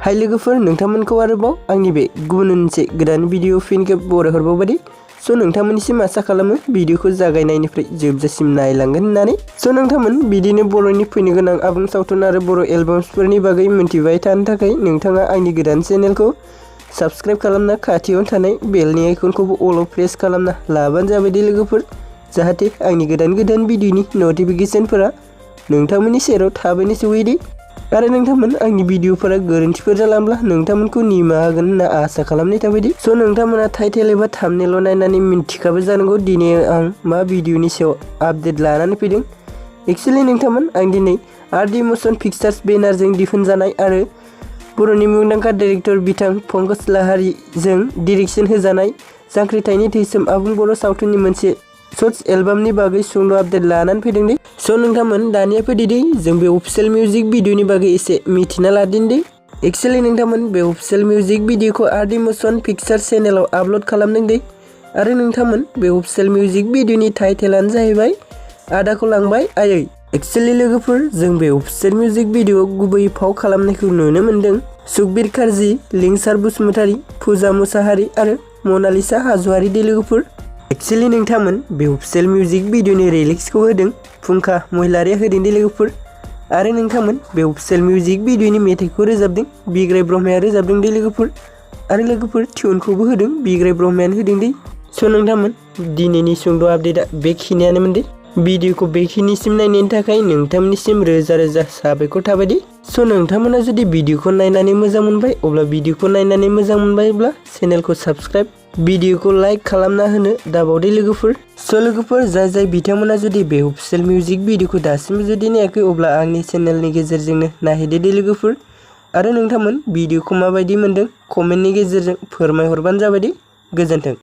हाय लोगोफोर नोंथांमोनखौ आरोबाव आंनि बे गुबुन मोनसे गोदान भिडिअ फिन खेब बरायहरबावबाय सो नोंथांमोननिसिम आसा खालामो भिडिअखौ जागायनायनिफ्राय जोबजासिम नायलांगोन होननानै सो नोंथांमोन बिदिनो बर'नि फैनो गोनां आबुं सावथुन आरो बर' एलबाम्सफोरनि बागै मिन्थिबाय थानो थाखाय नोंथाङा आंनि गोदान चेनेलखौ साबस्क्राइब खालामना खाथियाव थानाय बेलनि आइकनखौबो अल प्रेस खालामना लाबानो जाबाय दे लोगोफोर जाहाथे आंनि गोदान भिडिअनि नटिफिकेशनफोरा नोंथांमोननि सेराव थाबैनो सौहैयो आरो नोंथांमोन आंनि भिडिअफोरा गोरोन्थिफोर जालांब्ला नोंथांमोनखौ निमाहा होगोन होनना आसा खालामनाय थाबाय सो नोंथांमोना टाइटेल एबा थाम्बनेल नायनानै मिन्थिखाबाय जानांगौ दिनै आं मा भिडिअनि सायाव आपडेट लानानै फैदों एक्चुअली नोंथांमोन आं दिनै आरडि मोशन पिक्चार्स बेनारजों दिहुनजानाय आरो बर'नि मुंदांखा डाइरेक्टर बिथां पंकज लाहारीजों डिरेक्शन होजानाय जांख्रिथायनि थैसोम आबुं बर' सावथुननि मोनसे शर्ट्स एलबामनि बागै सुंद' आपडेट लानानै फैदों दे सो नोंथांमोन दानिया फैदो दे जों बे अफिशियेल मिउजिक भिडिअनि बागै एसे मिथिना लादिनि दे एक्चुअली नोंथांमोन बे अफिशियेल मिउजिक भिडिअखौ आरडि मोशन पिक्चार्स चेनेलाव आपल'ड खालामदों दे आरो नोंथांमोन बे अफिशियेल मिउजिक भिडिअनि टाइटेलानो जाहैबाय आदाखौ लांबाय आयै एक्चुअली लोगोफोर जों बे अफिशियेल मिउजिक भिडिअ गुबै फाव खालामनायखौ नुनो मोन्दों सुखबिर कार्जि लिंसार बसुमतारी फुजा मुसाहारि आरो मनालिसा हाज'वारि दे लोगोफोर एक्चुअली नोंथांमोन बे अफिशियेल मिउजिक भिडिअनि रिलिक्सखौ होदों फुंखा महिलारिया होदों दे लोगोफोर आरो नोंथांमोन बे अफिशियेल मिउजिक भिडिअनि मेथाइखौ रोजाबदों बिग्राय ब्रह्मया रोजाबदों दे लोगोफोर आरो लोगोफोर टिउनखौबो होदों बिग्राय ब्रह्मयानो होदों दे सो नोंथांमोन दिनैनि सुंद' आपडेटआ बेखिनियानोमोन दे भिडिअखौ बेखिनिसिम नायनायनि थाखाय नोंथांमोननिसिम रोजा रोजा साबायखर थाबाय दे सो नोंथांमोना जुदि भिडिअखौ नायनानै मोजां मोनबाय अब्ला भिडिअखौ नायनानै मोजां मोनबायब्ला चेनेलखौ साबस्क्राइब भिडिअखौ लाइक खालामना होनो दाबावदे लोगोफोर सो लोगोफोर जाय बिथांमोना जुदि बे अफिशियेल मिउजिक भिडिअखौ दासिमबो जुदि नायाखै अब्ला आंनि चेनेलनि गेजेरजोंनो नायहैदो दे लोगोफोर आरो नोंथांमोन भिडिअखौ माबायदि मोनदों कमेन्टनि गेजेरजों फोरमायहरबानो जाबाय दे गोजोन्थों।